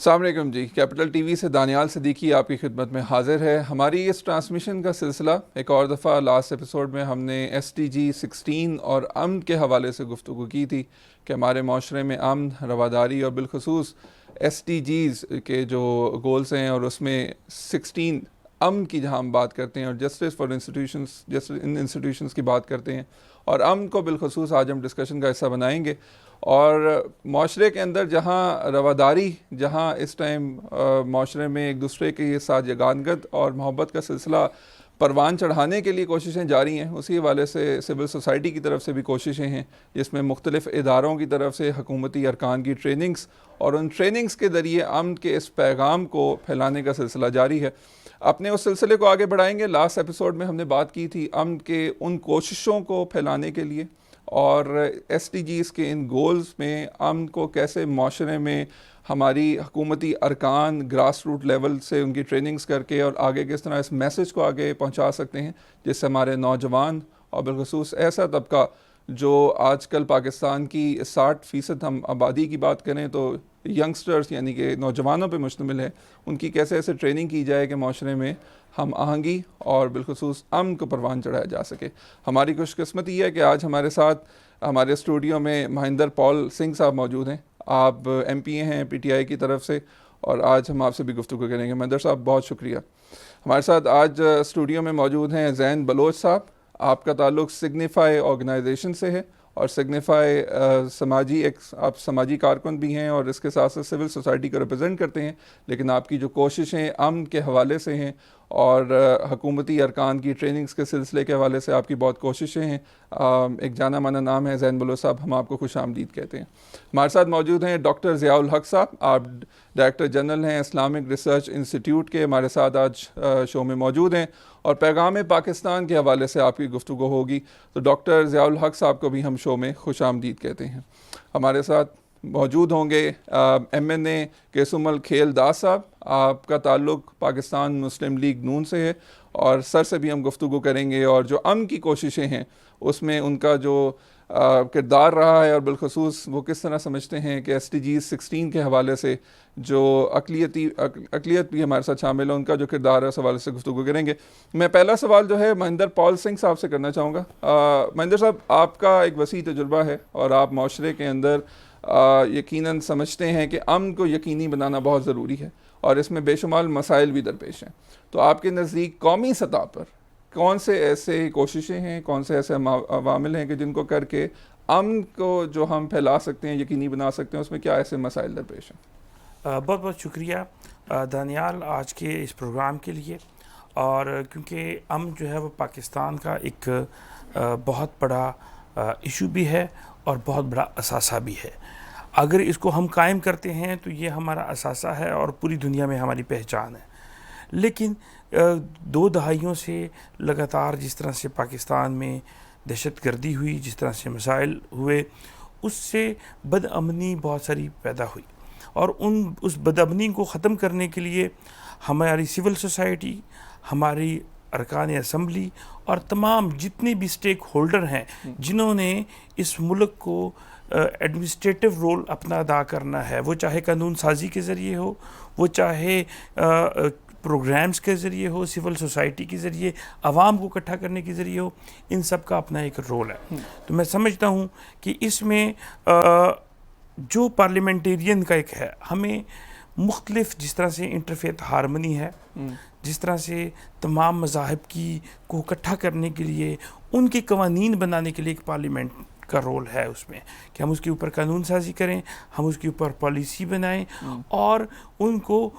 السلام علیکم جی، capital T V سے دانیال صدیقی آپ کی خدمت میں حاضر ہے۔ ہماری اس ٹرانسمیشن کا سلسلہ ایک اور دفعہ لاسٹ ایپیسوڈ میں ہم نے SDG 16 اور امن کے حوالے سے گفتگو کی تھی کہ ہمارے معاشرے میں امن، رواداری اور بالخصوص SDGs کے جو گولز ہیں اور اس میں 16 امن کی جہاں ہم بات کرتے ہیں اور جسٹس فار انسٹیٹیوشنز کی بات کرتے ہیں اور امن کو بالخصوص آج ہم ڈسکشن کا حصہ بنائیں گے۔ اور معاشرے کے اندر جہاں رواداری، جہاں اس ٹائم معاشرے میں ایک دوسرے کے ساتھ یگانگت اور محبت کا سلسلہ پروان چڑھانے کے لیے کوششیں جاری ہیں، اسی حوالے سے سول سوسائٹی کی طرف سے بھی کوششیں ہیں، جس میں مختلف اداروں کی طرف سے حکومتی ارکان کی ٹریننگز اور ان ٹریننگز کے ذریعے امن کے اس پیغام کو پھیلانے کا سلسلہ جاری ہے۔ اپنے اس سلسلے کو آگے بڑھائیں گے۔ لاسٹ ایپیسوڈ میں ہم نے بات کی تھی امن کے ان کوششوں کو پھیلانے کے لیے اور SDGs کے ان گولز میں امن کو کیسے معاشرے میں ہماری حکومتی ارکان گراس روٹ لیول سے ان کی ٹریننگز کر کے اور آگے کس طرح اس میسج کو آگے پہنچا سکتے ہیں، جس سے ہمارے نوجوان اور بالخصوص ایسا طبقہ جو آج کل پاکستان کی 60% ہم آبادی کی بات کریں تو ینگسٹرز یعنی کہ نوجوانوں پہ مشتمل ہے، ان کی کیسے ایسے ٹریننگ کی جائے کہ معاشرے میں ہم آہنگی اور بالخصوص امن کو پروان چڑھایا جا سکے۔ ہماری خوش قسمتی ہے کہ آج ہمارے ساتھ ہمارے اسٹوڈیو میں مہندر پال سنگھ صاحب موجود ہیں۔ آپ MPA ہیں PTI کی طرف سے اور آج ہم آپ سے بھی گفتگو کریں گے۔ مہندر صاحب بہت شکریہ۔ ہمارے ساتھ آج اسٹوڈیو میں موجود ہیں زین بلوچ صاحب۔ آپ کا تعلق سگنیفائی آرگنائزیشن سے ہے اور سگنیفائی آپ سماجی کارکن بھی ہیں اور اس کے ساتھ ساتھ سول سوسائٹی کو ریپرزینٹ کرتے ہیں، لیکن آپ کی جو کوششیں امن کے حوالے سے ہیں اور حکومتی ارکان کی ٹریننگز کے سلسلے کے حوالے سے آپ کی بہت کوششیں ہیں۔ ایک جانا مانا نام ہے زین بلوچ صاحب، ہم آپ کو خوش آمدید کہتے ہیں۔ ہمارے ساتھ موجود ہیں ڈاکٹر ضیاء الحق صاحب، آپ ڈائریکٹر جنرل ہیں اسلامک ریسرچ انسٹیٹیوٹ کے، ہمارے ساتھ آج شو میں موجود ہیں اور پیغام پاکستان کے حوالے سے آپ کی گفتگو ہوگی، تو ڈاکٹر ضیاء الحق صاحب کو بھی ہم شو میں خوش آمدید کہتے ہیں۔ ہمارے ساتھ موجود ہوں گے MNA کیسومل کھیل داس صاحب، آپ کا تعلق پاکستان مسلم لیگ نون سے ہے اور سر سے بھی ہم گفتگو کریں گے اور جو امن کی کوششیں ہیں اس میں ان کا جو کردار رہا ہے اور بالخصوص وہ کس طرح سمجھتے ہیں کہ SDG 16 کے حوالے سے جو اقلیت بھی ہمارے ساتھ شامل ہے ان کا جو کردار ہے اس حوالے سے گفتگو کریں گے۔ میں پہلا سوال جو ہے مہندر پال سنگھ صاحب سے کرنا چاہوں گا۔ مہندر صاحب، آپ کا ایک وسیع تجربہ ہے اور آپ معاشرے کے اندر یقیناً سمجھتے ہیں کہ امن کو یقینی بنانا بہت ضروری ہے اور اس میں بے شمار مسائل بھی درپیش ہیں، تو آپ کے نزدیک قومی سطح پر کون سے ایسے کوششیں ہیں، کون سے ایسے عوامل ہیں کہ جن کو کر کے امن کو جو ہم پھیلا سکتے ہیں، یقینی بنا سکتے ہیں، اس میں کیا ایسے مسائل درپیش ہیں؟ بہت بہت شکریہ دانیال آج کے اس پروگرام کے لیے، اور کیونکہ امن جو ہے وہ پاکستان کا ایک بہت بڑا ایشو بھی ہے اور بہت بڑا اثاثہ بھی ہے۔ اگر اس کو ہم قائم کرتے ہیں تو یہ ہمارا اثاثہ ہے اور پوری دنیا میں ہماری پہچان ہے، لیکن 2 دہائیوں سے لگاتار جس طرح سے پاکستان میں دہشت گردی ہوئی، جس طرح سے مسائل ہوئے، اس سے بد امنی بہت ساری پیدا ہوئی، اور اس بد امنی کو ختم کرنے کے لیے ہماری سول سوسائٹی، ہماری ارکان اسمبلی اور تمام جتنے بھی اسٹیک ہولڈر ہیں جنہوں نے اس ملک کو ایڈمنسٹریٹو رول اپنا ادا کرنا ہے، وہ چاہے قانون سازی کے ذریعے ہو، وہ چاہے پروگرامز کے ذریعے ہو، سول سوسائٹی کے ذریعے، عوام کو اکٹھا کرنے کے ذریعے ہو، ان سب کا اپنا ایک رول ہے۔ تو میں سمجھتا ہوں کہ اس میں جو پارلیمنٹیرین کا ایک ہے، ہمیں مختلف جس طرح سے انٹرفیتھ ہارمنی ہے، جس طرح سے تمام مذاہب کو اکٹھا کرنے کے لیے، ان کے قوانین بنانے کے لیے ایک پارلیمنٹ کا رول ہے اس میں، کہ ہم اس کے اوپر قانون سازی کریں، ہم اس کے اوپر پالیسی بنائیں اور ان کو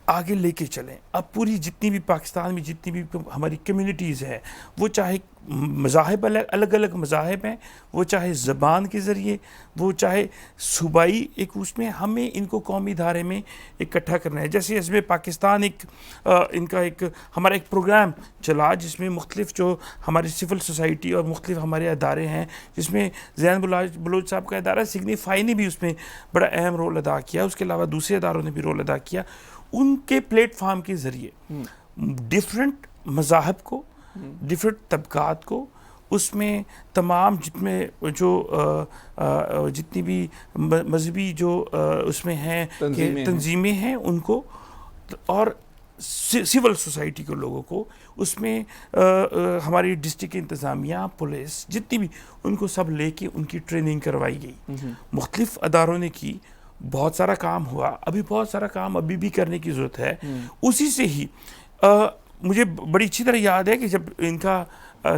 آگے لے کے چلیں۔ اب پوری جتنی بھی پاکستان میں جتنی بھی ہماری کمیونٹیز ہیں، وہ چاہے مذاہب الگ الگ مذاہب ہیں، وہ چاہے زبان کے ذریعے، وہ چاہے صوبائی ایک اس میں، ہمیں ان کو قومی دھارے میں اکٹھا کرنا ہے۔ جیسے اس میں پاکستان ان کا ہمارا ایک پروگرام چلا جس میں مختلف جو ہماری سول سوسائٹی اور مختلف ہمارے ادارے ہیں، جس میں زین بلوچ صاحب کا ادارہ سگنیفائی نے بھی اس میں بڑا اہم رول ادا کیا، اس کے علاوہ دوسرے اداروں نے بھی رول ادا کیا۔ ان کے پلیٹ فارم کے ذریعے ڈیفرنٹ مذاہب کو، ڈیفرنٹ طبقات کو اس میں تمام جتنی بھی مذہبی جو اس میں ہیں کہ تنظیمیں ہیں ان کو اور سول سوسائٹی کے لوگوں کو اس میں ہماری ڈسٹرکٹ انتظامیہ پولیس جتنی بھی ان کو سب لے کے ان کی ٹریننگ کروائی گئی. مختلف اداروں نے کی, بہت سارا کام ہوا, ابھی بہت سارا کام ابھی بھی کرنے کی ضرورت ہے. اسی سے ہی مجھے بڑی اچھی طرح یاد ہے کہ جب ان کا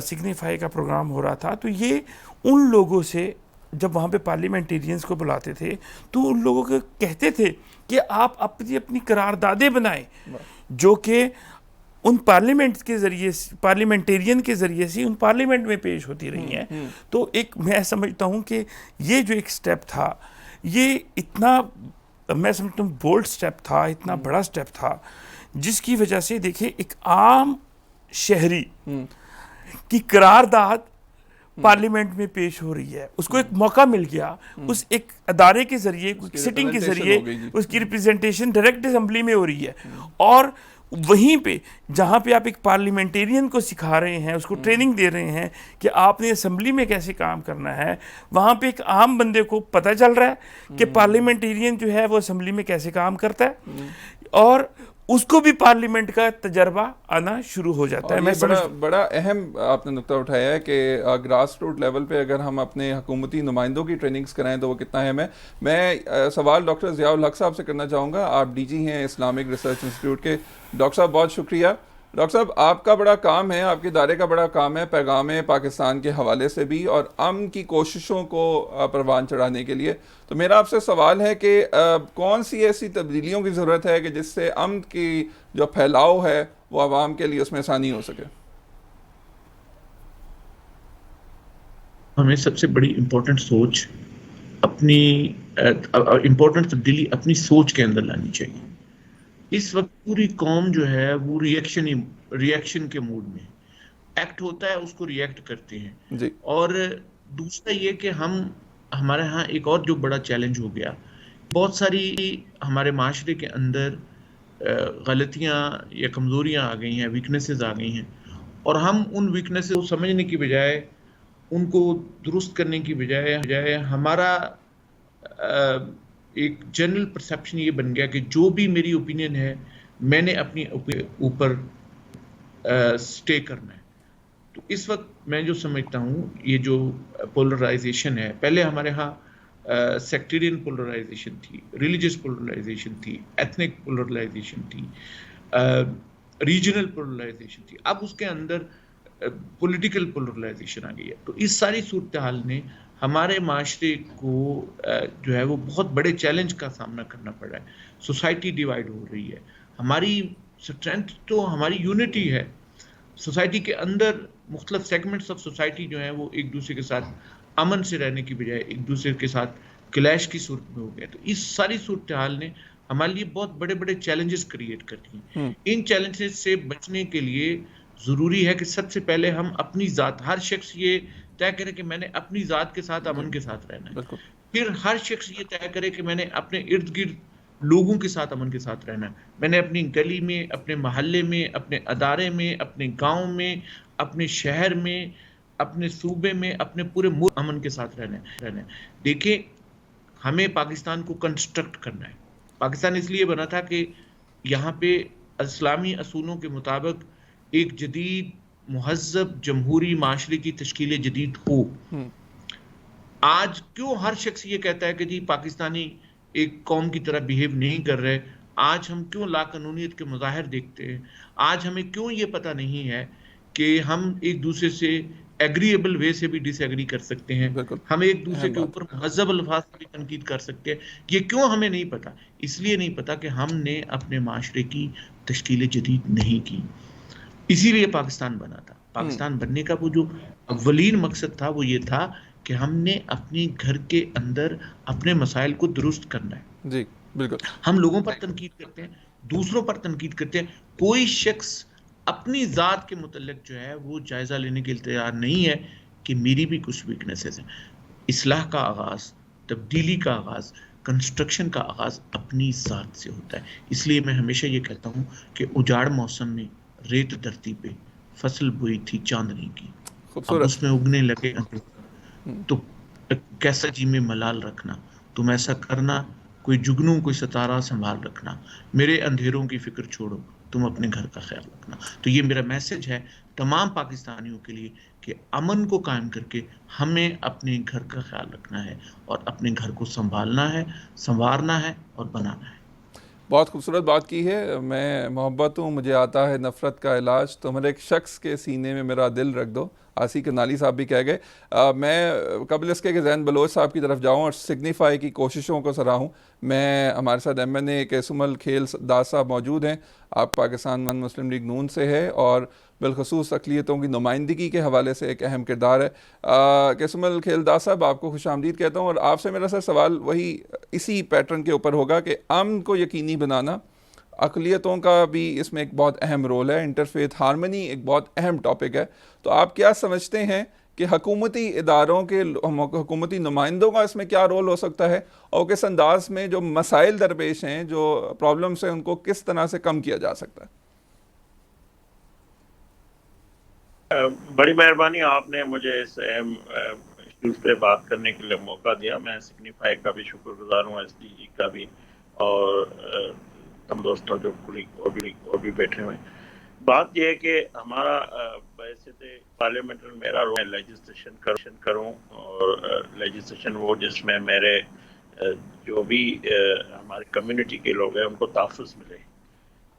سگنیفائی کا پروگرام ہو رہا تھا تو یہ ان لوگوں سے جب وہاں پہ پارلیمنٹیرینز کو بلاتے تھے تو ان لوگوں کو کہتے تھے کہ آپ اپنی قراردادیں بنائیں جو کہ ان پارلیمنٹ کے ذریعے پارلیمنٹیرین کے ذریعے سے ان پارلیمنٹ میں پیش ہوتی رہی ہیں. تو ایک میں سمجھتا ہوں کہ یہ جو ایک سٹیپ تھا یہ اتنا میں سمجھتا ہوں بولڈ سٹیپ تھا, اتنا بڑا سٹیپ تھا جس کی وجہ سے دیکھیں ایک عام شہری کی قرارداد پارلیمنٹ میں پیش ہو رہی ہے, اس کو ایک موقع مل گیا, اس ایک ادارے کے ذریعے سٹنگ کے ذریعے اس کی ریپرزنٹیشن ڈائریکٹ اسمبلی میں ہو رہی ہے. اور وہیں پہ جہاں پہ آپ ایک پارلیمنٹیرین کو سکھا رہے ہیں, اس کو ٹریننگ دے رہے ہیں کہ آپ نے اسمبلی میں کیسے کام کرنا ہے, وہاں پہ ایک عام بندے کو پتہ چل رہا ہے کہ پارلیمنٹیرین جو ہے وہ اسمبلی میں کیسے کام کرتا ہے اور اس کو بھی پارلیمنٹ کا تجربہ آنا شروع ہو جاتا ہے. میں بڑا اہم آپ نے نقطہ اٹھایا ہے کہ گراس روٹ لیول پہ اگر ہم اپنے حکومتی نمائندوں کی ٹریننگز کرائیں تو وہ کتنا اہم ہے. میں سوال ڈاکٹر ضیاء الحق صاحب سے کرنا چاہوں گا, آپ ڈی جی ہیں اسلامک ریسرچ انسٹیٹیوٹ کے. ڈاکٹر صاحب بہت شکریہ. ڈاکٹر صاحب آپ کا بڑا کام ہے, آپ کے ادارے کا بڑا کام ہے پیغام پاکستان کے حوالے سے بھی اور امن کی کوششوں کو پروان چڑھانے کے لیے. تو میرا آپ سے سوال ہے کہ کون سی ایسی تبدیلیوں کی ضرورت ہے کہ جس سے امن کی جو پھیلاؤ ہے وہ عوام کے لیے اس میں آسانی ہو سکے؟ ہمیں سب سے بڑی امپورٹنٹ تبدیلی اپنی سوچ کے اندر لانی چاہیے. اس وقت پوری قوم جو ہے وہ ریئیکشن کے موڈ میں ایکٹ ہوتا ہے, اس کو ریئیکٹ کرتے ہیں جی. اور دوسرا یہ کہ ہمارے ہاں ایک اور جو بڑا چیلنج ہو گیا, بہت ساری ہمارے معاشرے کے اندر غلطیاں یا کمزوریاں آ گئی ہیں, ویکنیسز آ گئی ہیں, اور ہم ان ویکنیسز کو سمجھنے کی بجائے ان کو درست کرنے کی بجائے ہمارا ایک جنرل پرسیپشن یہ بن گیا کہ جو بھی میری اوپینین ہے میں نے اپنی اوپر سٹے کرنا ہے. تو اس وقت میں جو سمجھتا ہوں یہ جو پولرائزیشن ہے, پہلے ہمارے ہاں سیکٹرین پولرائزیشن تھی, ریلیجس پولرائزیشن تھی, ایتھنک پولرائزیشن تھی, ریجنل پولرائزیشن تھی, اب اس کے اندر پولیٹیکل پولرائزیشن آ گئی ہے. تو اس ساری صورتحال نے ہمارے معاشرے کو جو ہے وہ بہت بڑے چیلنج کا سامنا کرنا پڑ رہا ہے. سوسائٹی ڈیوائیڈ ہو رہی ہے. ہماری اسٹرینتھ تو ہماری یونٹی ہے, سوسائٹی کے اندر مختلف سیگمنٹس آف سوسائٹی جو ہیں وہ ایک دوسرے کے ساتھ امن سے رہنے کی بجائے ایک دوسرے کے ساتھ کلیش کی صورت میں ہو گیا. تو اس ساری صورتحال نے ہمارے لیے بہت بڑے بڑے چیلنجز کریٹ کرتی ہیں. ان چیلنجز سے بچنے کے لیے ضروری ہے کہ سب سے پہلے ہم اپنی ذات, ہر شخص یہ طے کرے کہ میں نے اپنی ذات کے ساتھ امن کے ساتھ رہنا ہے. پھر ہر شخص یہ طے کرے کہ میں نے اپنے ارد گرد لوگوں کے ساتھ امن کے ساتھ رہنا ہے. میں نے اپنی گلی میں, اپنے محلے میں, اپنے ادارے میں, اپنے گاؤں میں, اپنے شہر میں, اپنے صوبے میں, اپنے پورے ملک امن کے ساتھ رہنا ہے. دیکھیں ہمیں پاکستان کو کنسٹرکٹ کرنا ہے. پاکستان اس لیے بنا تھا کہ یہاں پہ اسلامی اصولوں کے مطابق ایک جدید مہذب جمہوری معاشرے کی تشکیل جدید ہو. آج کیوں ہر شخص یہ کہتا ہے کہ جی پاکستانی ایک قوم کی طرح بیہیو نہیں کر رہے؟ آج ہم کیوں لا قانونیت کے مظاہر دیکھتے ہیں؟ آج ہمیں کیوں یہ پتہ نہیں ہے کہ ہم ایک دوسرے سے ایگریبل وے سے بھی ڈس ایگری کر سکتے ہیں, ہم ایک دوسرے کے اوپر مہذب الفاظ سے بھی تنقید کر سکتے ہیں؟ یہ کیوں ہمیں نہیں پتا؟ اس لیے نہیں پتا کہ ہم نے اپنے معاشرے کی تشکیل جدید نہیں کی. اسی لیے پاکستان بنا تھا. پاکستان بننے کا وہ جو اولین مقصد تھا وہ یہ تھا کہ ہم نے اپنے گھر کے اندر اپنے مسائل کو درست کرنا ہے. جی بالکل. ہم لوگوں پر تنقید کرتے ہیں, دوسروں پر تنقید کرتے ہیں, کوئی شخص اپنی ذات کے متعلق جو ہے وہ جائزہ لینے کے لیے تیار نہیں ہے کہ میری بھی کچھ ویکنیسز ہیں. اصلاح کا آغاز, تبدیلی کا آغاز, کنسٹرکشن کا آغاز اپنی ذات سے ہوتا ہے. اس لیے میں ہمیشہ یہ کہتا ہوں کہ اجاڑ موسم میں ریت دھرتی پہ فصل بوئی تھی چاندنی کی. اب خوبصورت. اس میں اگنے لگے تو کیسا جی میں ملال رکھنا، تم ایسا کرنا، کوئی جگنوں کوئی ستارہ سنبھال رکھنا، میرے اندھیروں کی فکر چھوڑو، تم اپنے گھر کا خیال رکھنا. تو یہ میرا میسج ہے تمام پاکستانیوں کے لیے کہ امن کو قائم کر کے ہمیں اپنے گھر کا خیال رکھنا ہے اور اپنے گھر کو سنبھالنا ہے، سنوارنا ہے اور بنانا ہے. بہت خوبصورت بات کی ہے. میں محبت ہوں مجھے آتا ہے نفرت کا علاج، تم ہر ایک شخص کے سینے میں میرا دل رکھ دو، آسی کنالی صاحب بھی کہہ گئے. میں قبل اس کے کہ زین بلوچ صاحب کی طرف جاؤں اور سگنیفائی کی کوششوں کو سراہوں، میں ہمارے ساتھ ایم این اے کیسومل کھیل داس صاحب موجود ہیں. آپ پاکستان مسلم لیگ نون سے ہے اور بالخصوص اقلیتوں کی نمائندگی کے حوالے سے ایک اہم کردار ہے. کیسومل کھیل داس صاحب آپ کو خوش آمدید کہتا ہوں، اور آپ سے میرا سوال وہی اسی پیٹرن کے اوپر ہوگا کہ امن کو یقینی بنانا، اقلیتوں کا بھی اس میں ایک بہت اہم رول ہے، انٹرفیتھ ہارمنی ایک بہت اہم ٹاپک ہے. تو آپ کیا سمجھتے ہیں کہ حکومتی اداروں کے حکومتی نمائندوں کا اس میں کیا رول ہو سکتا ہے، اور کس انداز میں جو مسائل درپیش ہیں، جو پرابلمس ہیں، ان کو کس طرح سے کم کیا جا سکتا ہے؟ بڑی مہربانی، آپ نے مجھے اس اہم ایشوز پہ بات کرنے کے لیے موقع دیا. میں سگنیفائی کا بھی شکر گزار ہوں، ایس ڈی جی کا بھی، اور تم دوستوں جو اور بھی بیٹھے ہوئے ہیں. بات یہ ہے کہ ہمارا بحیثیت پارلیمنٹ میرا رول لیجسلیشن کروں، اور لیجسلیشن وہ جس میں میرے جو بھی ہماری کمیونٹی کے لوگ ہیں ان کو تحفظ ملے.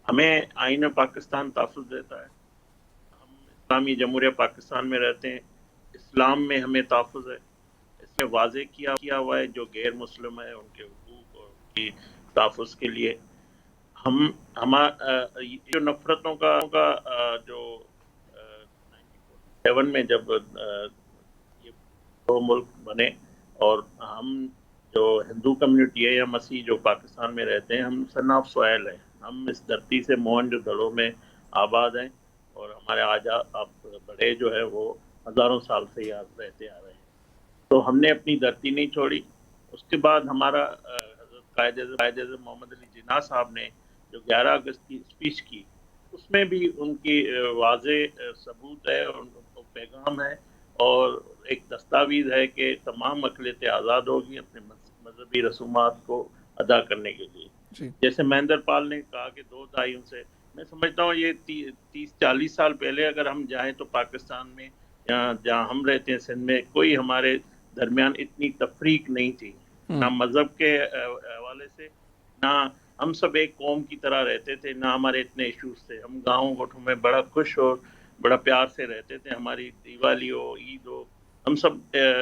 ہمیں آئین پاکستان تحفظ دیتا ہے، اسلامی جمہوریہ پاکستان میں رہتے ہیں، اسلام میں ہمیں تحفظ ہے. اس میں واضح کیا ہوا ہے جو غیر مسلم ہیں ان کے حقوق اور ان کی تحفظ کے لیے. جو نفرتوں کا جو 1947 میں جب یہ دو ملک بنے، اور ہم جو ہندو کمیونٹی ہے یا مسیح جو پاکستان میں رہتے ہیں، ہم سرناف سوائل ہیں، ہم اس دھرتی سے موہن جودڑوں میں آباد ہیں، اور ہمارے آپ بڑے جو ہے وہ ہزاروں سال سے یاد رہتے آ رہے ہیں. تو ہم نے اپنی دھرتی نہیں چھوڑی. اس کے بعد ہمارا حضرت قائد اعظم محمد علی جناح صاحب نے جو 11 اگست کی اسپیچ کی، اس میں بھی ان کی واضح ثبوت ہے، اور ان کو پیغام ہے اور ایک دستاویز ہے کہ تمام اقلیتیں آزاد ہوگی اپنے مذہبی رسومات کو ادا کرنے کے لیے. جی جیسے مہندر پال نے کہا کہ 2 دہائیوں سے، میں سمجھتا ہوں یہ 30-40 سال پہلے اگر ہم جائیں تو پاکستان میں جہاں ہم رہتے ہیں سندھ میں، کوئی ہمارے درمیان اتنی تفریق نہیں تھی، نہ مذہب کے حوالے سے، نہ ہم سب ایک قوم کی طرح رہتے تھے، نہ ہمارے اتنے ایشوز تھے. ہم گاؤں گوٹھوں میں بڑا خوش اور بڑا پیار سے رہتے تھے. ہماری دیوالی ہو، عید ہو، ہم سب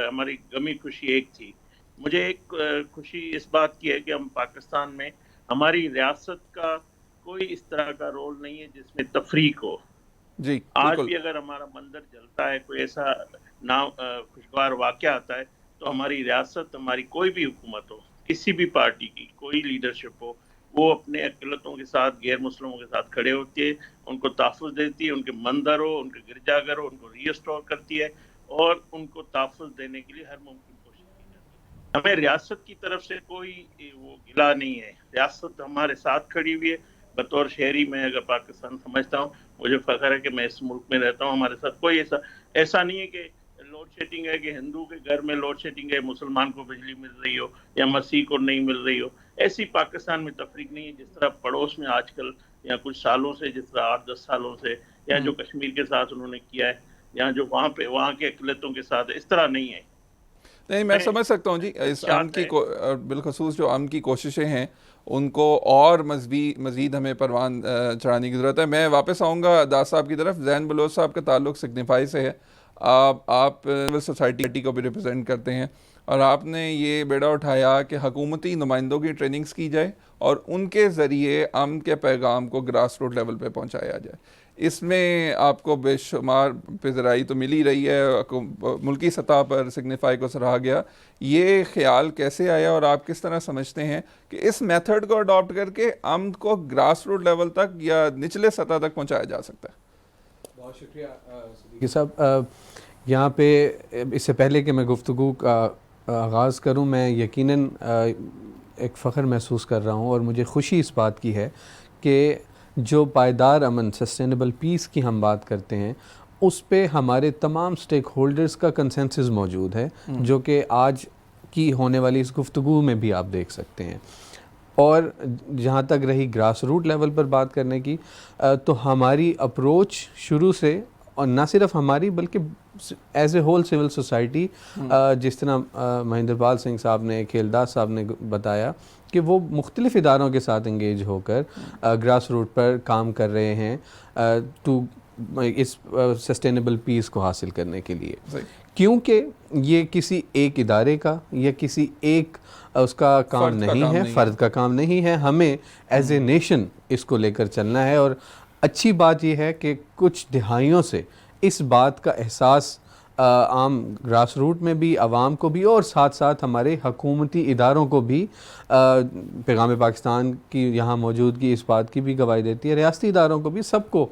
ہماری غمی خوشی ایک تھی. مجھے ایک خوشی اس بات کی ہے کہ ہم پاکستان میں ہماری ریاست کا کوئی اس طرح کا رول نہیں ہے جس میں تفریق ہو. جی آج بالکل. بھی اگر ہمارا مندر جلتا ہے، کوئی ایسا خوشگوار واقعہ آتا ہے، تو ہماری ریاست، ہماری کوئی بھی حکومت ہو، کسی بھی پارٹی کی کوئی لیڈرشپ ہو، وہ اپنے اقلیتوں کے ساتھ، غیر مسلموں کے ساتھ کھڑے ہوتی ہے، ان کو تحفظ دیتی ہے، ان کے مندر ہو، ان کے گرجا گھر ہو، ان کو ری اسٹور کرتی ہے، اور ان کو تحفظ دینے کے لیے ہر ممکن کوشش کی جاتی ہے. ہمیں ریاست کی طرف سے کوئی وہ گلا نہیں ہے، ریاست ہمارے ساتھ کھڑی ہوئی ہے. بطور شہری میں اگر پاکستان سمجھتا ہوں، مجھے فخر ہے کہ میں اس ملک میں رہتا ہوں. ہمارے ساتھ کوئی ایسا نہیں ہے کہ لوڈ شیڈنگ ہے، کہ ہندو کے گھر میں لوڈ شیڈنگ ہے، مسلمان کو بجلی مل رہی ہو یا مسیح کو نہیں مل رہی ہو. ایسی پاکستان میں تفریق نہیں ہے جس طرح پڑوس میں آج کل یا کچھ سالوں سے، جس طرح 8-10 سالوں سے، یا جو کشمیر کے ساتھ انہوں نے کیا ہے، یا جو وہاں کے اقلیتوں کے ساتھ، اس طرح نہیں ہے. نہیں، میں سمجھ سکتا ہوں جی. اس امن کی بالخصوص جو امن کی کوششیں ہیں ان کو اور مزید ہمیں پروان چڑھانے کی ضرورت ہے. میں واپس آؤں گا داس صاحب کی طرف. زین بلوچ صاحب کا تعلق سگنیفائی سے ہے. آپ سوسائٹی کو بھی ریپرزینٹ کرتے ہیں، اور آپ نے یہ بیڑا اٹھایا کہ حکومتی نمائندوں کی ٹریننگز کی جائے اور ان کے ذریعے امن کے پیغام کو گراس روٹ لیول پہ پہنچایا جائے. اس میں آپ کو بے شمار پذیرائی تو مل ہی رہی ہے، ملکی سطح پر سگنیفائی کو سراہا گیا. یہ خیال کیسے آیا اور آپ کس طرح سمجھتے ہیں کہ اس میتھڈ کو اڈاپٹ کر کے امن کو گراس روٹ لیول تک یا نچلے سطح تک پہنچایا جا سکتا ہے؟ بہت شکریہ صدیقی صاحب. یہاں پہ اس سے پہلے کہ میں گفتگو کا آغاز کروں، میں یقیناً ایک فخر محسوس کر رہا ہوں، اور مجھے خوشی اس بات کی ہے کہ جو پائیدار امن، سسٹینیبل پیس کی ہم بات کرتے ہیں، اس پہ ہمارے تمام سٹیک ہولڈرز کا کنسنسس موجود ہے، جو کہ آج کی ہونے والی اس گفتگو میں بھی آپ دیکھ سکتے ہیں. اور جہاں تک رہی گراس روٹ لیول پر بات کرنے کی، تو ہماری اپروچ شروع سے، اور نہ صرف ہماری بلکہ as a whole civil society, جس طرح مہندر پال سنگھ صاحب نے، کھیلداس صاحب نے بتایا کہ وہ مختلف اداروں کے ساتھ انگیج ہو کر گراس روٹ پر کام کر رہے ہیں اس سسٹینیبل پیس کو حاصل کرنے کے لیے. کیونکہ یہ کسی ایک ادارے کا یا کسی ایک اس کا کام نہیں ہے، فرد کا کام نہیں ہے. ہمیں ایز اے نیشن اس کو لے کر چلنا ہے. اور اچھی بات یہ ہے کہ کچھ دہائیوں سے اس بات کا احساس عام گراس روٹ میں بھی، عوام کو بھی، اور ساتھ ساتھ ہمارے حکومتی اداروں کو بھی، پیغام پاکستان کی یہاں موجودگی اس بات کی بھی گواہی دیتی ہے، ریاستی اداروں کو بھی، سب کو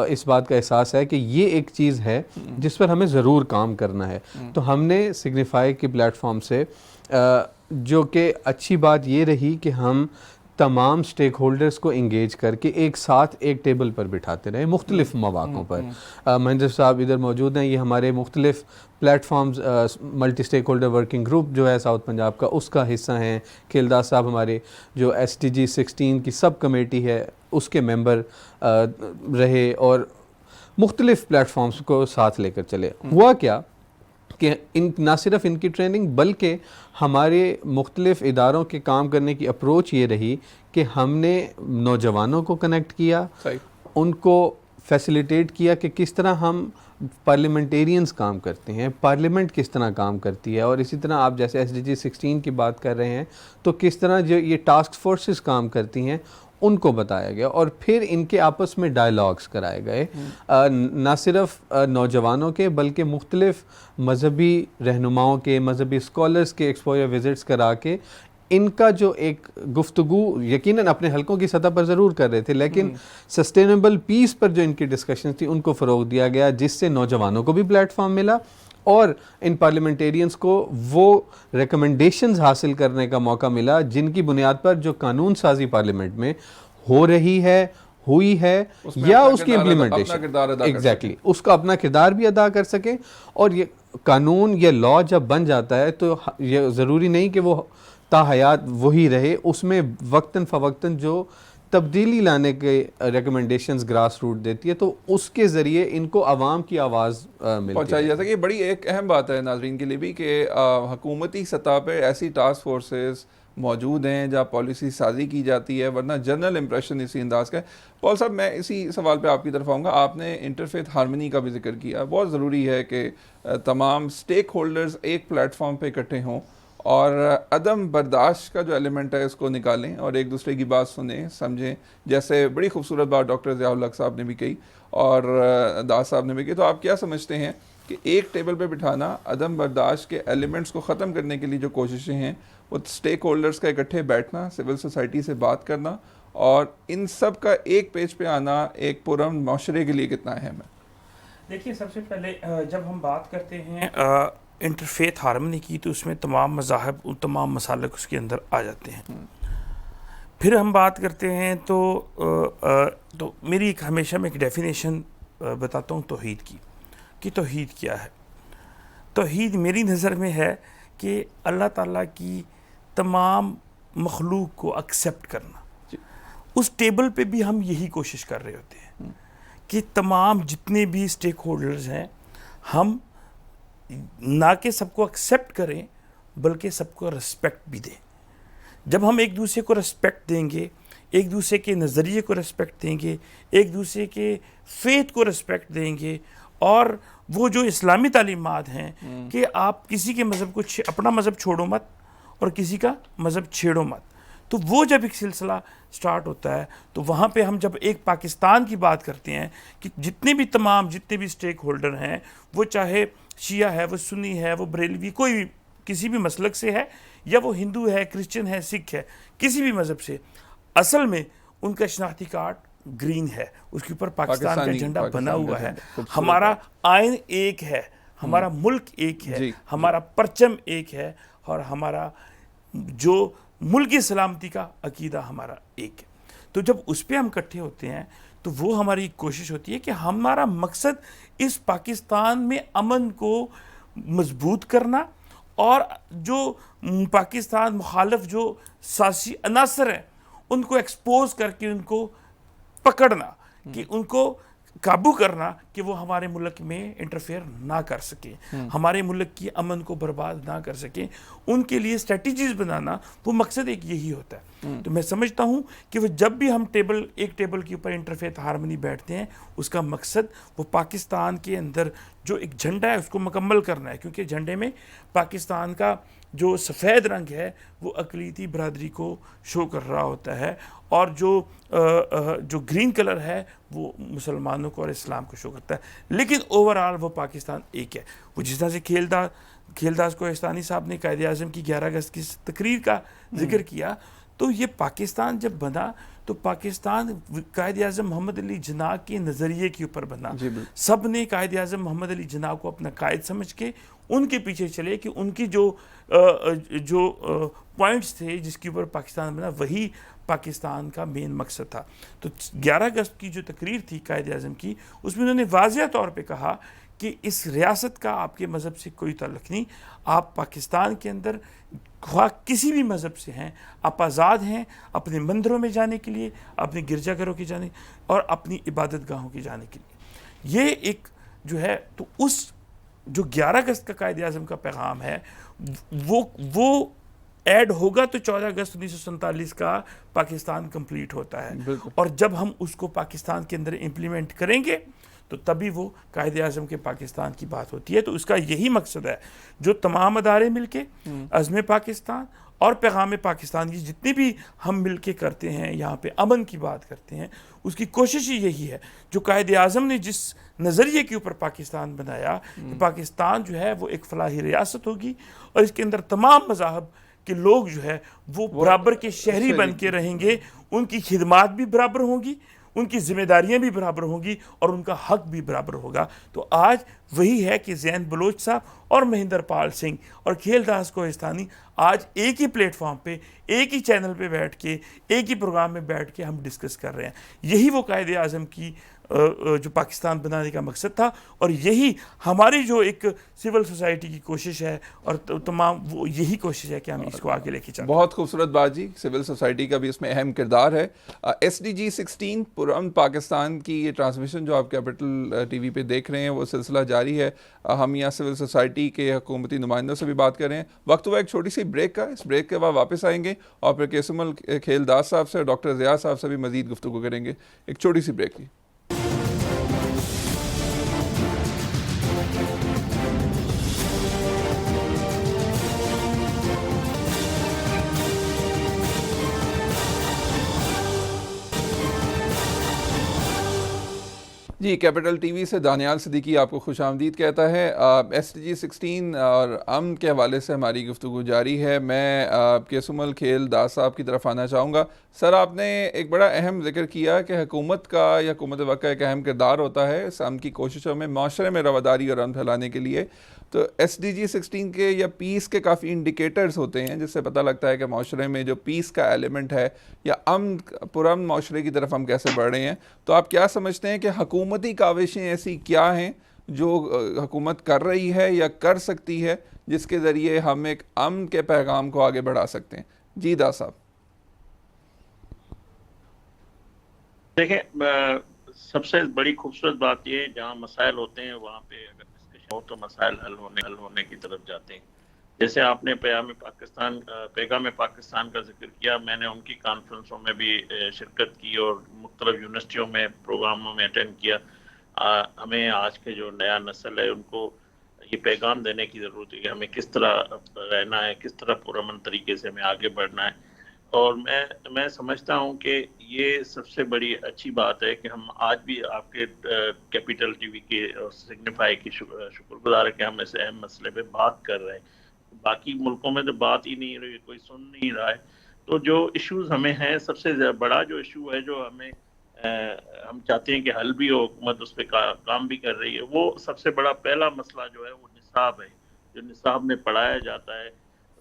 اس بات کا احساس ہے کہ یہ ایک چیز ہے جس پر ہمیں ضرور کام کرنا ہے. تو ہم نے سگنیفائی کے پلیٹ فارم سے، جو کہ اچھی بات یہ رہی کہ ہم تمام سٹیک ہولڈرز کو انگیج کر کے ایک ساتھ ایک ٹیبل پر بٹھاتے رہے مختلف مواقعوں پر. مہندر صاحب ادھر موجود ہیں، یہ ہمارے مختلف پلیٹ فارمز، ملٹی سٹیک ہولڈر ورکنگ گروپ جو ہے ساؤتھ پنجاب کا، اس کا حصہ ہیں. کھیلداس صاحب ہمارے جو SDG 16 کی سب کمیٹی ہے اس کے ممبر رہے، اور مختلف پلیٹ فارمز کو ساتھ لے کر چلے. ہوا کیا کہ نہ صرف ان کی ٹریننگ بلکہ ہمارے مختلف اداروں کے کام کرنے کی اپروچ یہ رہی کہ ہم نے نوجوانوں کو کنیکٹ کیا، ان کو فیسیلیٹیٹ کیا کہ کس طرح ہم پارلیمنٹیرینز کام کرتے ہیں، پارلیمنٹ کس طرح کام کرتی ہے، اور اسی طرح آپ جیسے SDG 16 کی بات کر رہے ہیں تو کس طرح جو یہ ٹاسک فورسز کام کرتی ہیں ان کو بتایا گیا. اور پھر ان کے آپس میں ڈائلاگس کرائے گئے، نہ صرف نوجوانوں کے بلکہ مختلف مذہبی رہنماؤں کے، مذہبی اسکالرز کے ایکسپوجر وزٹس کرا کے ان کا جو ایک گفتگو یقیناً اپنے حلقوں کی سطح پر ضرور کر رہے تھے، لیکن سسٹینیبل پیس پر جو ان کی ڈسکشنز تھی ان کو فروغ دیا گیا، جس سے نوجوانوں کو بھی پلیٹ فارم ملا اور ان پارلیمنٹیرینز کو وہ ریکمنڈیشنز حاصل کرنے کا موقع ملا جن کی بنیاد پر جو قانون سازی پارلیمنٹ میں ہو رہی ہے، ہوئی ہے، یا اس کی امپلیمنٹیشن ایگزیکٹلی اس کا اپنا کردار بھی ادا کر سکیں. اور یہ قانون یا لا جب بن جاتا ہے تو یہ ضروری نہیں کہ وہ تا حیات وہی رہے، اس میں وقتاً فوقتاً جو تبدیلی لانے کے ریکمنڈیشنز گراس روٹ دیتی ہے، تو اس کے ذریعے ان کو عوام کی آواز پہنچائی جا سکے. یہ بڑی ایک اہم بات ہے ناظرین کے لیے بھی کہ حکومتی سطح پہ ایسی ٹاسک فورسز موجود ہیں جہاں پالیسی سازی کی جاتی ہے، ورنہ جنرل امپریشن اسی انداز کا ہے. پال صاحب، میں اسی سوال پہ آپ کی طرف آؤں گا. آپ نے انٹرفیتھ ہارمنی کا بھی ذکر کیا. بہت ضروری ہے کہ تمام سٹیک ہولڈرز ایک پلیٹ فارم پہ اکٹھے ہوں اور عدم برداشت کا جو ایلیمنٹ ہے اس کو نکالیں اور ایک دوسرے کی بات سنیں، سمجھیں. جیسے بڑی خوبصورت بات ڈاکٹر ضیاء الحق صاحب نے بھی کہی اور داس صاحب نے بھی کہی. تو آپ کیا سمجھتے ہیں کہ ایک ٹیبل پہ بٹھانا، عدم برداشت کے ایلیمنٹس کو ختم کرنے کے لیے جو کوششیں ہیں، وہ سٹیک ہولڈرز کا اکٹھے بیٹھنا، سول سوسائٹی سے بات کرنا اور ان سب کا ایک پیج پہ آنا ایک پرامن معاشرے کے لیے کتنا اہم ہے؟ دیکھیے، سب سے پہلے جب ہم بات کرتے ہیں انٹرفیتھ ہارمنی کی، تو اس میں تمام مذاہب، تمام مسالک اس کے اندر آ جاتے ہیں. پھر ہم بات کرتے ہیں تو میری ایک ہمیشہ میں ایک ڈیفینیشن بتاتا ہوں توحید کی، کہ توحید کیا ہے. توحید میری نظر میں ہے کہ اللہ تعالیٰ کی تمام مخلوق کو ایکسیپٹ کرنا. اس ٹیبل پہ بھی ہم یہی کوشش کر رہے ہوتے ہیں کہ تمام جتنے بھی سٹیک ہولڈرز ہیں، ہم نہ کہ سب کو ایکسیپٹ کریں بلکہ سب کو رسپیکٹ بھی دیں. جب ہم ایک دوسرے کو رسپیکٹ دیں گے، ایک دوسرے کے نظریے کو رسپیکٹ دیں گے، ایک دوسرے کے فیتھ کو رسپیکٹ دیں گے، اور وہ جو اسلامی تعلیمات ہیں کہ آپ کسی کے مذہب کو اپنا مذہب چھوڑو مت اور کسی کا مذہب چھیڑو مت، تو وہ جب ایک سلسلہ سٹارٹ ہوتا ہے تو وہاں پہ ہم جب ایک پاکستان کی بات کرتے ہیں کہ جتنے بھی سٹیک ہولڈر ہیں، وہ چاہے شیعہ ہے، وہ سنی ہے، وہ بریلوی، کوئی بھی کسی بھی مسلک سے ہے، یا وہ ہندو ہے، کرسچن ہے، سکھ ہے، کسی بھی مذہب سے، اصل میں ان کا شناختی کارڈ گرین ہے، اس کے اوپر پاکستان کا جھنڈا بنا ہوا ہے. ہمارا آئین ایک ہے، ہمارا ملک ایک ہے، ہمارا پرچم ایک ہے، اور ہمارا جو ملک کی سلامتی کا عقیدہ ہمارا ایک ہے. تو جب اس پہ ہم اکٹھے ہوتے ہیں تو وہ ہماری کوشش ہوتی ہے کہ ہمارا مقصد اس پاکستان میں امن کو مضبوط کرنا اور جو پاکستان مخالف جو سیاسی عناصر ہیں ان کو ایکسپوز کر کے ان کو پکڑنا، کہ ان کو قابو کرنا کہ وہ ہمارے ملک میں انٹرفیئر نہ کر سکیں، ہمارے ملک کی امن کو برباد نہ کر سکیں، ان کے لیے اسٹریٹجیز بنانا، وہ مقصد ایک یہی ہوتا ہے۔ تو میں سمجھتا ہوں کہ وہ جب بھی ہم ایک ٹیبل کے اوپر انٹرفیتھ ہارمنی بیٹھتے ہیں، اس کا مقصد وہ پاکستان کے اندر جو ایک جھنڈا ہے اس کو مکمل کرنا ہے، کیونکہ جھنڈے میں پاکستان کا جو سفید رنگ ہے وہ اقلیتی برادری کو شو کر رہا ہوتا ہے، اور جو گرین کلر ہے وہ مسلمانوں کو اور اسلام کو شو کرتا ہے، لیکن اوورآل وہ پاکستان ایک ہے۔ وہ جس طرح سے کھیلداز کوہستانی صاحب نے قائد اعظم کی 11 اگست کی تقریر کا ذکر کیا، تو یہ پاکستان جب بنا تو پاکستان قائد اعظم محمد علی جناح کے نظریے کے اوپر بنا، سب نے قائد اعظم محمد علی جناح کو اپنا قائد سمجھ کے ان کے پیچھے چلے کہ ان کی جو پوائنٹس تھے جس کے اوپر پاکستان بنا وہی پاکستان کا مین مقصد تھا۔ تو 11 اگست کی جو تقریر تھی قائد اعظم کی، اس میں انہوں نے واضح طور پہ کہا کہ اس ریاست کا آپ کے مذہب سے کوئی تعلق نہیں، آپ پاکستان کے اندر خواہ کسی بھی مذہب سے ہیں، آپ آزاد ہیں اپنے مندروں میں جانے کے لیے، اپنے گرجا گھروں کے جانے اور اپنی عبادت گاہوں کے جانے کے لیے۔ یہ ایک جو ہے تو اس جو 11 اگست کا قائد اعظم کا پیغام ہے وہ ایڈ ہوگا تو 14 اگست 1947 کا پاکستان کمپلیٹ ہوتا ہے، اور جب ہم اس کو پاکستان کے اندر امپلیمنٹ کریں گے تو تبھی وہ قائد اعظم کے پاکستان کی بات ہوتی ہے۔ تو اس کا یہی مقصد ہے، جو تمام ادارے مل کے عزم پاکستان اور پیغام پاکستان، یہ جتنے بھی ہم مل کے کرتے ہیں یہاں پہ امن کی بات کرتے ہیں، اس کی کوشش ہی یہی ہے۔ جو قائد اعظم نے جس نظریے کے اوپر پاکستان بنایا کہ پاکستان جو ہے وہ ایک فلاحی ریاست ہوگی اور اس کے اندر تمام مذاہب کے لوگ جو ہے وہ برابر کے شہری بن کے رہیں گے، ان کی خدمات بھی برابر ہوں گی، ان کی ذمہ داریاں بھی برابر ہوں گی اور ان کا حق بھی برابر ہوگا۔ تو آج وہی ہے کہ زین بلوچ صاحب اور مہندر پال سنگھ اور کھیلداز کوہستانی آج ایک ہی پلیٹ فارم پہ، ایک ہی چینل پہ بیٹھ کے، ایک ہی پروگرام میں بیٹھ کے ہم ڈسکس کر رہے ہیں۔ یہی وہ قائد اعظم کی جو پاکستان بنانے کا مقصد تھا، اور یہی ہماری جو ایک سول سوسائٹی کی کوشش ہے، اور تمام وہ یہی کوشش ہے کہ ہم اس کو آگے لے کے چلیں۔ بہت خوبصورت بات جی، سول سوسائٹی کا بھی اس میں اہم کردار ہے۔ SDG 16 پرامن پاکستان کی یہ ٹرانسمیشن جو آپ کیپٹل ٹی وی پہ دیکھ رہے ہیں وہ سلسلہ جاری ہے۔ ہم یہاں سول سوسائٹی کے حکومتی نمائندوں سے بھی بات کر رہے ہیں۔ وقت ہوا ایک چھوٹی سی بریک کا، اس بریک کے بعد واپس آئیں گے اور پھر کیسمل کھیلداز صاحب سے، ڈاکٹر ضیاء صاحب سے بھی مزید گفتگو کریں گے۔ ایک چھوٹی سی بریک کی۔ جی، کیپٹل ٹی وی سے دانیال صدیقی آپ کو خوش آمدید کہتا ہے۔ SDG 16 اور امن کے حوالے سے ہماری گفتگو جاری ہے۔ میں کیسمل کھیلداز صاحب کی طرف آنا چاہوں گا۔ سر، آپ نے ایک بڑا اہم ذکر کیا کہ حکومت کا یا حکومت وقت کا ایک اہم کردار ہوتا ہے اس امن کی کوششوں میں، معاشرے میں رواداری اور امن پھیلانے کے لیے۔ تو SDG 16 کے یا پیس کے کافی انڈیکیٹرز ہوتے ہیں جس سے پتہ لگتا ہے کہ معاشرے میں جو پیس کا ایلیمنٹ ہے یا پرامن معاشرے کی طرف ہم کیسے بڑھ رہے ہیں۔ تو آپ کیا سمجھتے ہیں کہ حکومتی کاوشیں ایسی کیا ہیں جو حکومت کر رہی ہے یا کر سکتی ہے جس کے ذریعے ہم ایک امن کے پیغام کو آگے بڑھا سکتے ہیں؟ جی دا صاحب۔ دیکھیں، سب سے بڑی خوبصورت بات یہ ہے جہاں مسائل ہوتے ہیں وہاں پہ اگر ڈسکشن ہو تو مسائل حل ہونے کی طرف جاتے ہیں۔ جیسے آپ نے پیغام پاکستان کا ذکر کیا، میں نے ان کی کانفرنسوں میں بھی شرکت کی اور مختلف یونیورسٹیوں میں پروگراموں میں اٹینڈ کیا۔ ہمیں آج کے جو نیا نسل ہے ان کو یہ پیغام دینے کی ضرورت ہے کہ ہمیں کس طرح رہنا ہے، کس طرح پرامن طریقے سے ہمیں آگے بڑھنا ہے۔ اور میں سمجھتا ہوں کہ یہ سب سے بڑی اچھی بات ہے کہ ہم آج بھی آپ کے کیپٹل ٹی وی کے اور سگنیفائی کی شکر گزار ہے کہ ہم اس اہم مسئلے پہ بات کر رہے ہیں۔ باقی ملکوں میں تو بات ہی نہیں رہی، کوئی سن نہیں رہا ہے۔ تو جو ایشوز ہمیں ہیں، سب سے بڑا جو ایشو ہے جو ہم چاہتے ہیں کہ حل بھی ہو، حکومت اس پہ کام بھی کر رہی ہے، وہ سب سے بڑا پہلا مسئلہ جو ہے وہ نصاب ہے۔ جو نصاب میں پڑھایا جاتا ہے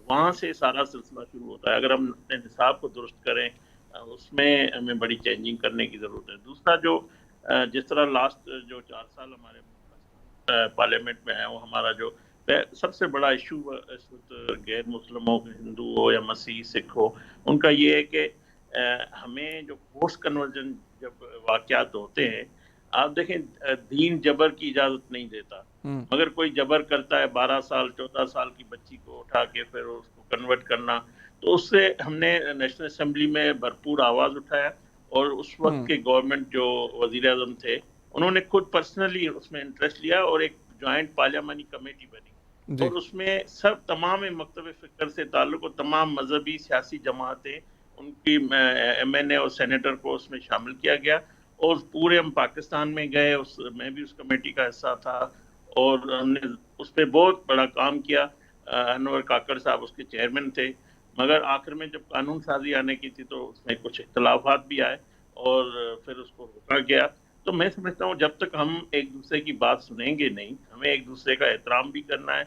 وہاں سے سارا سلسلہ شروع ہوتا ہے۔ اگر ہم اپنے نصاب کو درست کریں اس میں ہمیں بڑی چینجنگ کرنے کی ضرورت ہے. دوسرا جو جس طرح لاسٹ جو 4 سال ہمارے پارلیمنٹ میں ہے، وہ ہمارا جو سب سے بڑا ایشو اس وقت غیر مسلموں، ہندو ہو یا مسیح سکھ ہو، ان کا یہ ہے کہ ہمیں جو پوسٹ کنورژن جب واقعات ہوتے ہیں، آپ دیکھیں دین جبر کی اجازت نہیں دیتا، مگر کوئی جبر کرتا ہے 12 سال 14 سال کی بچی کو اٹھا کے پھر اس کو کنورٹ کرنا. تو اس سے ہم نے نیشنل اسمبلی میں بھرپور آواز اٹھایا، اور اس وقت کے گورنمنٹ جو وزیر اعظم تھے انہوں نے خود پرسنلی اس میں انٹرسٹ لیا اور ایک جوائنٹ پارلیمانی کمیٹی بنی، اور اس میں سب تمام مکتب فکر سے تعلق اور تمام مذہبی سیاسی جماعتیں، ان کی ایم این اے اور سینیٹر کو اس میں شامل کیا گیا، اور پورے ہم پاکستان میں گئے، میں بھی اس کمیٹی کا حصہ تھا، اور ہم نے اس پہ بہت بڑا کام کیا. انور کاکڑ صاحب اس کے چیئرمین تھے، مگر آخر میں جب قانون سازی آنے کی تھی تو اس میں کچھ اختلافات بھی آئے اور پھر اس کو روکا گیا. تو میں سمجھتا ہوں جب تک ہم ایک دوسرے کی بات سنیں گے نہیں، ہمیں ایک دوسرے کا احترام بھی کرنا ہے.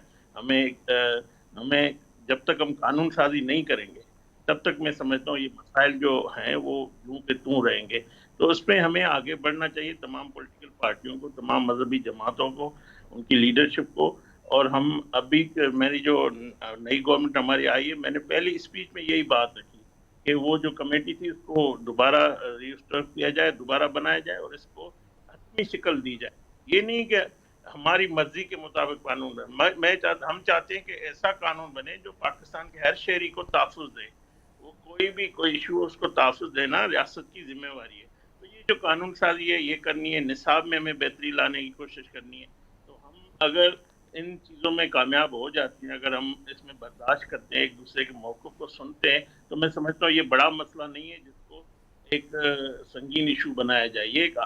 ہمیں جب تک ہم قانون سازی نہیں کریں گے تب تک میں سمجھتا ہوں یہ مسائل جو ہیں وہ یوں کے توں رہیں گے. تو اس پہ ہمیں آگے بڑھنا چاہیے، تمام پولیٹیکل پارٹیوں کو، تمام مذہبی جماعتوں کو، ان کی لیڈرشپ کو. اور ہم ابھی میری جو نئی گورنمنٹ ہماری آئی ہے، میں نے پہلی اسپیچ میں یہی بات رکھی کہ وہ جو کمیٹی تھی اس کو دوبارہ ریسٹور کیا جائے، دوبارہ بنایا جائے اور اس کو حتمی شکل دی جائے. یہ نہیں کہ ہماری مرضی کے مطابق قانون بنے. ہم چاہتے ہیں کہ ایسا قانون بنے جو پاکستان کے ہر شہری کو تحفظ دے. وہ کوئی ایشو اس کو تحفظ دینا ریاست کی ذمہ واری ہے. تو یہ جو قانون سازی ہے یہ کرنی ہے، نصاب میں ہمیں بہتری لانے کی کوشش کرنی ہے. تو ہم اگر ان چیزوں میں کامیاب ہو جاتے ہیں، اگر ہم اس میں برداشت کرتے ہیں، ایک دوسرے کے موقف کو سنتے ہیں، تو میں سمجھتا ہوں یہ بڑا مسئلہ نہیں ہے جس کو ایک سنگین ایشو بنایا جائے. یہ ایک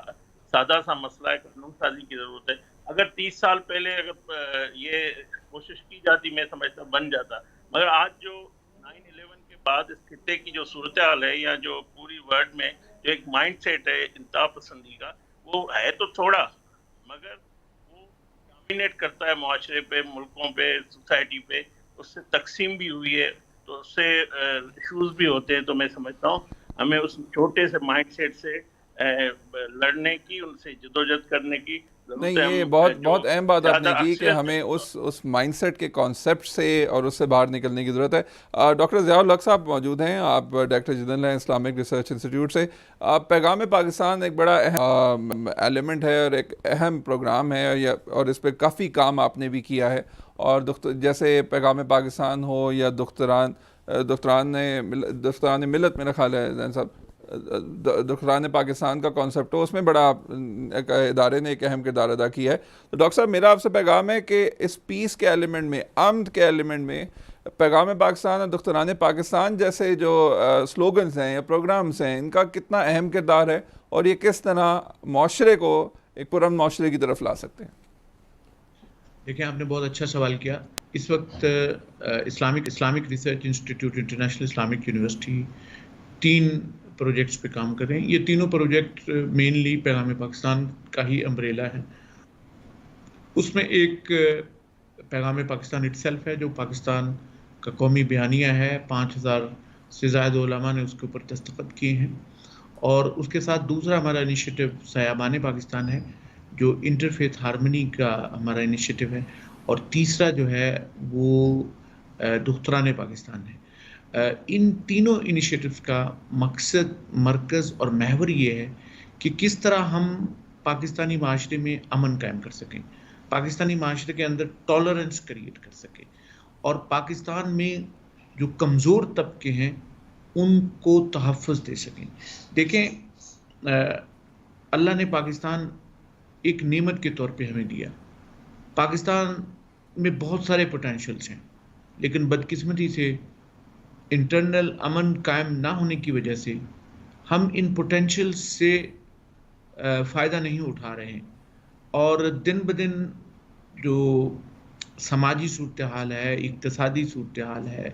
سادہ سا مسئلہ ہے، قانون سازی کی ضرورت ہے. اگر 30 سال پہلے اگر یہ کوشش کی جاتی میں سمجھتا بن جاتا. مگر آج جو 9/11 کے بعد اس خطے کی جو صورتحال ہے، یا جو پوری ورلڈ میں جو ایک مائنڈ سیٹ ہے انتہا پسندی کا، وہ ہے تو تھوڑا، مگر وہ ڈومینیٹ کرتا ہے معاشرے پہ، ملکوں پہ، سوسائٹی پہ. اس سے تقسیم بھی ہوئی ہے، تو اس سے ایشوز بھی ہوتے ہیں. تو میں سمجھتا ہوں ہمیں اس چھوٹے سے مائنڈ سیٹ سے لڑنے کی، ان سے جدوجہد کرنے کی ضرورت نہیں، ہے. یہ بہت اہم بات آپ نے کی کہ ہمیں اس مائنڈ سیٹ کے کانسیپٹ سے اور اس سے باہر نکلنے کی ضرورت ہے. ڈاکٹر ضیاء الحق صاحب موجود ہیں، آپ ڈائریکٹر جنرل ہیں اسلامک ریسرچ انسٹیٹیوٹ سے. پیغام پاکستان ایک بڑا اہم ایلیمنٹ ہے اور ایک اہم پروگرام ہے، اور اس پہ کافی کام آپ نے بھی کیا ہے. اور جیسے پیغام پاکستان ہو یا دختران ملت، میرا خیال ہے زین صاحب دختران پاکستان کا کانسیپٹ ہو، اس میں بڑا ادارے نے ایک اہم کردار ادا کیا ہے. تو ڈاکٹر صاحب میرا آپ سے پیغام ہے کہ اس پیس کے ایلیمنٹ میں، امن کے ایلیمنٹ میں، پیغام پاکستان اور دختران پاکستان جیسے جو سلوگنز ہیں یا پروگرامز ہیں، ان کا کتنا اہم کردار ہے اور یہ کس طرح معاشرے کو ایک پرامن معاشرے کی طرف لا سکتے ہیں؟ دیکھیں، آپ نے بہت اچھا سوال کیا. اس وقت Islamic research institute international Islamic university 3 projects پہ کام کر رہے ہیں. یہ تینوں پروجیکٹ مینلی پیغام پاکستان کا ہی امبریلا ہے. اس میں ایک پیغام پاکستان اٹ سیلف ہے جو پاکستان کا قومی بیانیہ ہے. 5000 سے زائد علماء نے اس کے اوپر دستخط کیے ہیں. اور اس کے ساتھ دوسرا ہمارا انیشیٹو سیابان پاکستان ہے جو انٹرفیتھ ہارمنی کا ہمارا انیشیٹو ہے. اور تیسرا جو ہے وہ دختران پاکستان ہے. ان تینوں انیشیٹوز کا مقصد، مرکز اور محور یہ ہے کہ کس طرح ہم پاکستانی معاشرے میں امن قائم کر سکیں، پاکستانی معاشرے کے اندر ٹالرنس کریٹ کر سکیں، اور پاکستان میں جو کمزور طبقے ہیں ان کو تحفظ دے سکیں. دیکھیں، اللہ نے پاکستان ایک نعمت کے طور پہ ہمیں دیا. پاکستان میں بہت سارے پوٹینشلز ہیں، لیکن بدقسمتی سے انٹرنل امن قائم نہ ہونے کی وجہ سے ہم ان پوٹینشل سے فائدہ نہیں اٹھا رہے ہیں. اور دن بدن جو سماجی صورتحال ہے، اقتصادی صورتحال ہے،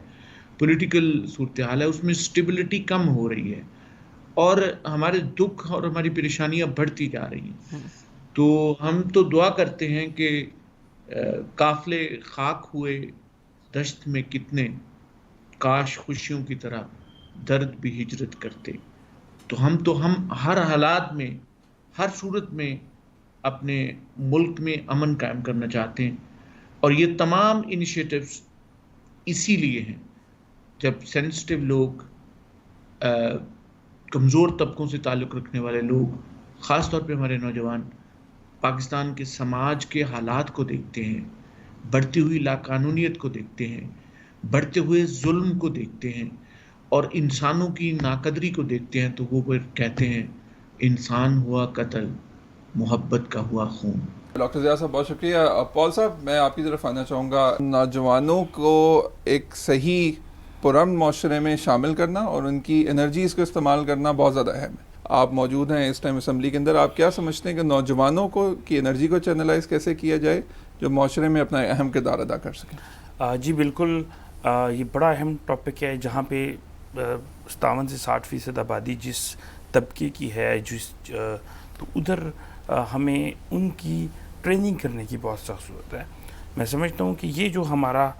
پولیٹیکل صورتحال ہے، اس میں سٹیبلٹی کم ہو رہی ہے اور ہمارے دکھ اور ہماری پریشانیاں بڑھتی جا رہی ہیں. تو ہم تو دعا کرتے ہیں کہ قافلے خاک ہوئے دشت میں کتنے، کاش خوشیوں کی طرح درد بھی ہجرت کرتے. تو ہم ہر حالات میں، ہر صورت میں اپنے ملک میں امن قائم کرنا چاہتے ہیں، اور یہ تمام انیشیٹوز اسی لیے ہیں. جب سینسٹیو لوگ، کمزور طبقوں سے تعلق رکھنے والے لوگ، خاص طور پہ ہمارے نوجوان پاکستان کے سماج کے حالات کو دیکھتے ہیں، بڑھتی ہوئی لاقانونیت کو دیکھتے ہیں، بڑھتے ہوئے ظلم کو دیکھتے ہیں، اور انسانوں کی ناقدری کو دیکھتے ہیں، تو وہ پھر کہتے ہیں انسان ہوا قتل، محبت کا ہوا خون. ڈاکٹر ضیاء صاحب بہت شکریہ. پال صاحب میں آپ کی طرف آنا چاہوں گا. نوجوانوں کو ایک صحیح پرامن معاشرے میں شامل کرنا اور ان کی انرجیز کو استعمال کرنا بہت زیادہ اہم ہے. آپ موجود ہیں اس ٹائم اسمبلی کے اندر، آپ کیا سمجھتے ہیں کہ نوجوانوں کو کی انرجی کو چینلائز کیسے کیا جائے جو معاشرے میں اپنا اہم کردار ادا کر سکیں؟ جی بالکل، یہ بڑا اہم ٹاپک ہے جہاں پہ 57 سے 60% آبادی جس طبقے کی ہے، تو ادھر ہمیں ان کی ٹریننگ کرنے کی بہت سخت ضرورت ہے. میں سمجھتا ہوں کہ یہ جو ہمارا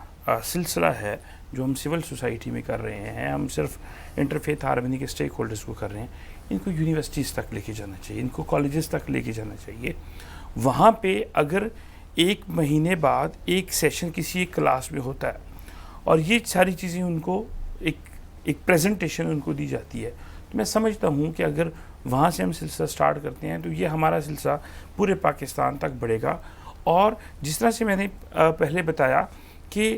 سلسلہ ہے جو ہم سول سوسائٹی میں کر رہے ہیں، ہم صرف انٹرفیتھ ہارمنی کے اسٹیک ہولڈرز کو کر رہے ہیں، ان کو یونیورسٹیز تک لے کے جانا چاہیے، ان کو کالجز تک لے کے جانا چاہیے. وہاں پہ اگر 1 مہینے بعد ایک سیشن کسی ایک کلاس میں ہوتا ہے اور یہ ساری چیزیں ان کو ایک پریزنٹیشن ان کو دی جاتی ہے، تو میں سمجھتا ہوں کہ اگر وہاں سے ہم سلسلہ سٹارٹ کرتے ہیں تو یہ ہمارا سلسلہ پورے پاکستان تک بڑھے گا. اور جس طرح سے میں نے پہلے بتایا کہ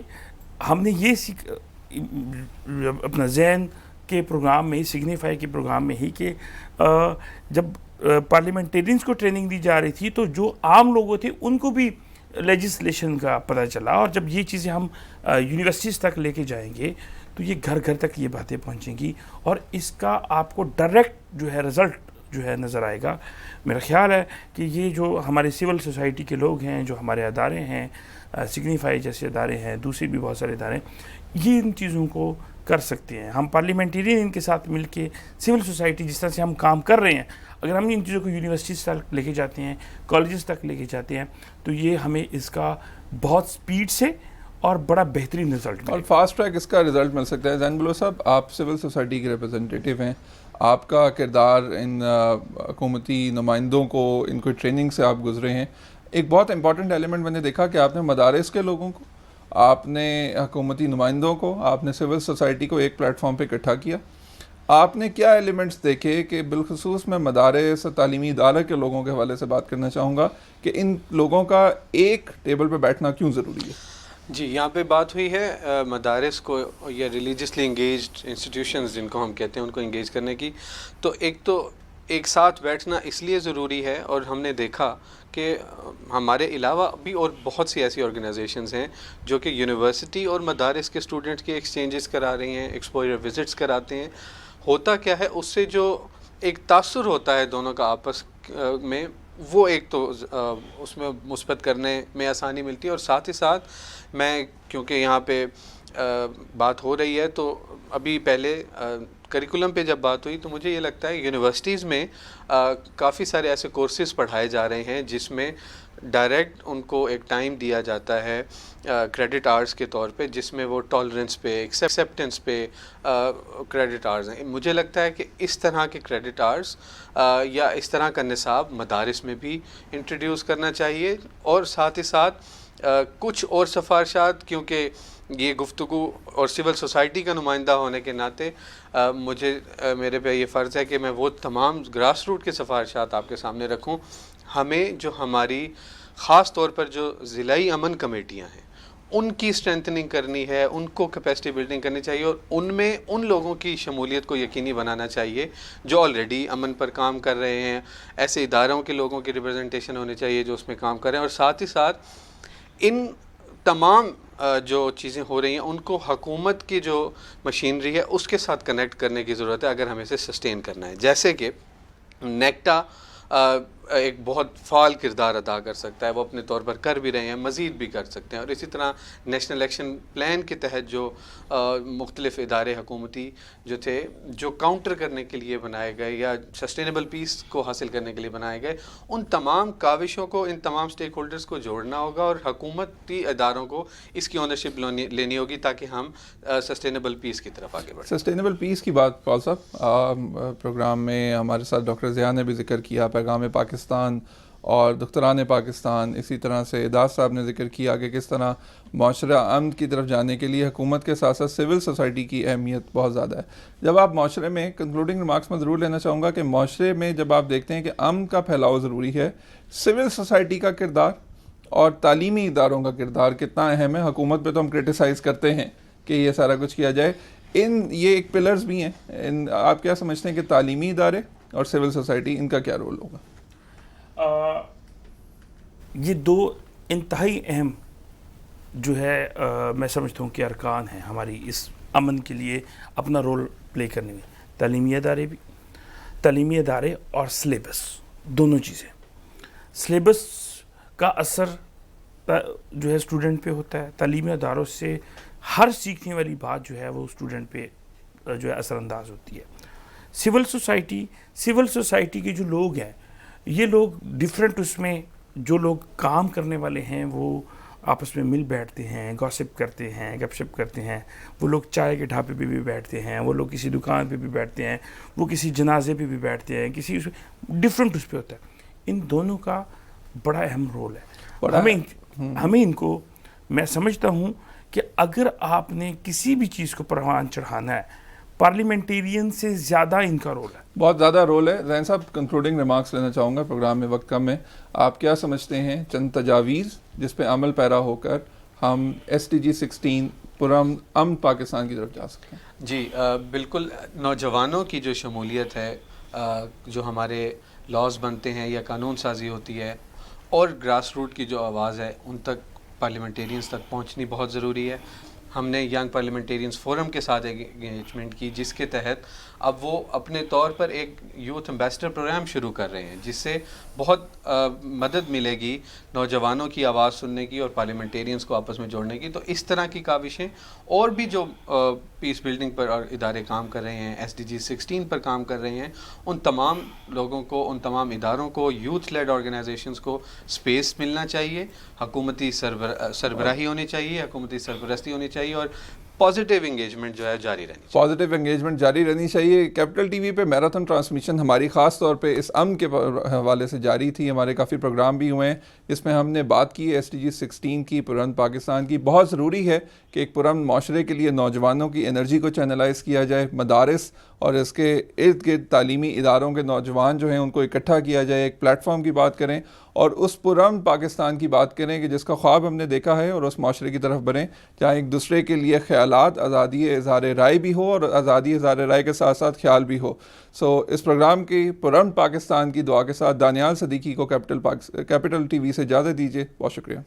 ہم نے یہ اپنا ذہن کے پروگرام میں، سگنیفائی کے پروگرام میں ہی، کہ جب پارلیمنٹیرینز کو ٹریننگ دی جا رہی تھی تو جو عام لوگوں تھے ان کو بھی لیجسلیشن کا پتہ چلا، اور جب یہ چیزیں ہم یونیورسٹیز تک لے کے جائیں گے تو یہ گھر گھر تک یہ باتیں پہنچیں گی، اور اس کا آپ کو ڈائریکٹ جو ہے رزلٹ جو ہے نظر آئے گا. میرا خیال ہے کہ یہ جو ہمارے سول سوسائٹی کے لوگ ہیں، جو ہمارے ادارے ہیں، سگنیفائی جیسے ادارے ہیں، دوسرے بھی بہت سارے ادارے ہیں، یہ ان چیزوں کو کر سکتے ہیں. ہم پارلیمنٹیرین ان کے ساتھ مل کے سول سوسائٹی جس طرح سے ہم کام کر رہے ہیں، اگر ہم ان چیزوں کو یونیورسٹیز تک لے کے جاتے ہیں، کالجز تک لے کے جاتے ہیں، تو یہ ہمیں اس کا بہت سپیڈ سے اور بڑا بہترین رزلٹ اور فاسٹ ٹریک اس کا رزلٹ مل سکتا ہے. زین بلوچ صاحب، آپ سول سوسائٹی کے ریپرزنٹیٹیو ہیں، آپ کا کردار ان حکومتی نمائندوں کو، ان کو ٹریننگ سے آپ گزرے ہیں. ایک بہت امپورٹنٹ ایلیمنٹ میں نے دیکھا کہ آپ نے مدارس کے لوگوں کو، آپ نے حکومتی نمائندوں کو، آپ نے سول سوسائٹی کو ایک پلیٹ فارم پہ اکٹھا کیا. آپ نے کیا ایلیمنٹس دیکھے کہ بالخصوص میں مدارس تعلیمی ادارے کے لوگوں کے حوالے سے بات کرنا چاہوں گا کہ ان لوگوں کا ایک ٹیبل پہ بیٹھنا کیوں ضروری ہے؟ جی، یہاں پہ بات ہوئی ہے مدارس کو یا ریلیجیسلی انگیجڈ انسٹیٹیوشنز جن کو ہم کہتے ہیں ان کو انگیج کرنے کی. تو ایک ساتھ بیٹھنا اس لیے ضروری ہے، اور ہم نے دیکھا کہ ہمارے علاوہ بھی اور بہت سی ایسی آرگنائزیشنز ہیں جو کہ یونیورسٹی اور مدارس کے اسٹوڈنٹ کے ایکسچینجز کرا رہی ہیں، ایکسپوجر وزٹس کراتے ہیں. ہوتا کیا ہے، اس سے جو ایک تاثر ہوتا ہے دونوں کا آپس میں، وہ ایک تو اس میں مثبت کرنے میں آسانی ملتی ہے، اور ساتھ ہی ساتھ میں کیونکہ یہاں پہ بات ہو رہی ہے تو ابھی پہلے کریکولم پہ جب بات ہوئی تو مجھے یہ لگتا ہے یونیورسٹیز میں کافی سارے ایسے کورسز پڑھائے جا رہے ہیں جس میں ڈائریکٹ ان کو ایک ٹائم دیا جاتا ہے کریڈٹ آورز کے طور پہ، جس میں وہ ٹالرنس پہ، ایکسیپٹنس پہ کریڈٹ آورز ہیں. مجھے لگتا ہے کہ اس طرح کے کریڈٹ آورز یا اس طرح کا نصاب مدارس میں بھی انٹروڈیوس کرنا چاہیے، اور ساتھ ہی ساتھ کچھ اور سفارشات، کیونکہ یہ گفتگو اور سول سوسائٹی کا نمائندہ ہونے کے ناطے میرے پہ یہ فرض ہے کہ میں وہ تمام گراس روٹ کے سفارشات آپ کے سامنے رکھوں. ہمیں جو ہماری خاص طور پر جو ضلعی امن کمیٹیاں ہیں ان کی اسٹرینتھننگ کرنی ہے، ان کو کیپیسٹی بلڈنگ کرنی چاہیے، اور ان میں ان لوگوں کی شمولیت کو یقینی بنانا چاہیے جو آلریڈی امن پر کام کر رہے ہیں. ایسے اداروں کے لوگوں کی ریپرزنٹیشن ہونی چاہیے جو اس میں کام کر رہے ہیں، اور ساتھ ہی ساتھ ان تمام جو چیزیں ہو رہی ہیں ان کو حکومت کی جو مشینری ہے اس کے ساتھ کنیکٹ کرنے کی ضرورت ہے اگر ہمیں اسے سسٹین کرنا ہے. جیسے کہ نیکٹا ایک بہت فعال کردار ادا کر سکتا ہے، وہ اپنے طور پر کر بھی رہے ہیں، مزید بھی کر سکتے ہیں. اور اسی طرح نیشنل الیکشن پلان کے تحت جو مختلف ادارے حکومتی جو تھے، جو کاؤنٹر کرنے کے لیے بنائے گئے یا سسٹینیبل پیس کو حاصل کرنے کے لیے بنائے گئے، ان تمام کاوشوں کو، ان تمام سٹیک ہولڈرز کو جوڑنا ہوگا اور حکومتی اداروں کو اس کی اونرشپ لینی ہوگی تاکہ ہم سسٹینیبل پیس کی طرف آگے بڑھیں. سسٹینیبل پیس کی بات پال صاحب پروگرام میں ہمارے ساتھ ڈاکٹر ضیاء نے بھی ذکر کیا، پیغام پاکستان اور دختران پاکستان، اسی طرح سے داس صاحب نے ذکر کیا کہ کس طرح معاشرہ امن کی طرف جانے کے لیے حکومت کے ساتھ ساتھ سول سوسائٹی کی اہمیت بہت زیادہ ہے. جب آپ معاشرے میں کنکلوڈنگ ریمارکس میں ضرور لینا چاہوں گا کہ معاشرے میں جب آپ دیکھتے ہیں کہ امن کا پھیلاؤ ضروری ہے، سول سوسائٹی کا کردار اور تعلیمی اداروں کا کردار کتنا اہم ہے. حکومت پہ تو ہم کرٹیسائز کرتے ہیں کہ یہ سارا کچھ کیا جائے، یہ ایک پلرز بھی ہیں. آپ کیا سمجھتے ہیں کہ تعلیمی ادارے اور سول سوسائٹی، ان کا کیا رول ہوگا؟ یہ دو انتہائی اہم جو ہے میں سمجھتا ہوں کہ ارکان ہیں ہماری اس امن کے لیے اپنا رول پلے کرنے میں. تعلیمی ادارے اور سلیبس، دونوں چیزیں. سلیبس کا اثر جو ہے اسٹوڈنٹ پہ ہوتا ہے، تعلیمی اداروں سے ہر سیکھنے والی بات جو ہے وہ اسٹوڈنٹ پہ جو ہے اثر انداز ہوتی ہے. سول سوسائٹی کے جو لوگ ہیں، یہ لوگ ڈفرینٹ، اس میں جو لوگ کام کرنے والے ہیں وہ آپس میں مل بیٹھتے ہیں، گاسپ کرتے ہیں، گپ شپ کرتے ہیں. وہ لوگ چائے کے ڈھابے پہ بھی بیٹھتے ہیں، وہ لوگ کسی دکان پہ بھی بیٹھتے ہیں، وہ کسی جنازے پہ بھی بیٹھتے ہیں، کسی ڈفرینٹ اس پہ ہوتا ہے. ان دونوں کا بڑا اہم رول ہے. ہمیں ان کو، میں سمجھتا ہوں کہ اگر آپ نے کسی بھی چیز کو پروان چڑھانا ہے، پارلیمنٹیرین سے زیادہ ان کا رول ہے، بہت زیادہ رول ہے. ذہن صاحب کنکلوڈنگ ریمارکس لینا چاہوں گا، پروگرام میں وقت کم ہے. آپ کیا سمجھتے ہیں چند تجاویز جس پہ عمل پیرا ہو کر ہم SDG 16 پرامن پاکستان کی طرف جا سکتے ہیں؟ جی بالکل. نوجوانوں کی جو شمولیت ہے، جو ہمارے لاز بنتے ہیں یا قانون سازی ہوتی ہے، اور گراس روٹ کی جو آواز ہے، ان تک پارلیمنٹیرینز تک پہنچنی بہت ضروری ہے. ہم نے ینگ پارلیمنٹیرینز فورم کے ساتھ ایک انگیجمنٹ کی، جس کے تحت اب وہ اپنے طور پر ایک یوتھ امبیسڈر پروگرام شروع کر رہے ہیں، جس سے بہت مدد ملے گی نوجوانوں کی آواز سننے کی اور پارلیمنٹیرینز کو آپس میں جوڑنے کی. تو اس طرح کی کاوشیں اور بھی جو پیس بلڈنگ پر اور ادارے کام کر رہے ہیں، SDG 16 پر کام کر رہے ہیں، ان تمام لوگوں کو، ان تمام اداروں کو، یوتھ لیڈ آرگنائزیشنز کو اسپیس ملنا چاہیے، حکومتی سربراہی ہونی چاہیے، حکومتی سرپرستی ہونی چاہیے، اور پازیٹیو انگیجمنٹ جو ہے جاری رہنی چاہیے. پازیٹیو انگیجمنٹ جاری رہنی چاہیے. کیپٹل ٹی وی پہ میراتھن ٹرانسمیشن ہماری خاص طور پہ اس امن کے حوالے سے جاری تھی. ہمارے کافی پروگرام بھی ہوئے ہیں جس میں ہم نے بات کی SDG 16 کی، پرامن پاکستان کی. بہت ضروری ہے کہ ایک پرامن معاشرے کے لیے نوجوانوں کی انرجی کو چینلائز کیا جائے، مدارس اور اس کے ارد گرد تعلیمی اداروں کے نوجوان جو ہیں ان کو اکٹھا کیا جائے، ایک پلیٹ فارم کی بات کریں اور اس پرامن پاکستان کی بات کریں کہ جس کا خواب ہم نے دیکھا ہے، اور اس معاشرے کی طرف بڑھیں جہاں ایک دوسرے کے لیے خیالات، آزادی اظہار رائے بھی ہو اور آزادی اظہار رائے کے ساتھ ساتھ خیال بھی ہو. اس پروگرام کی پرامن پاکستان کی دعا کے ساتھ دانیال صدیقی کو کیپٹل ٹی وی سے اجازت دیجیے. بہت شکریہ.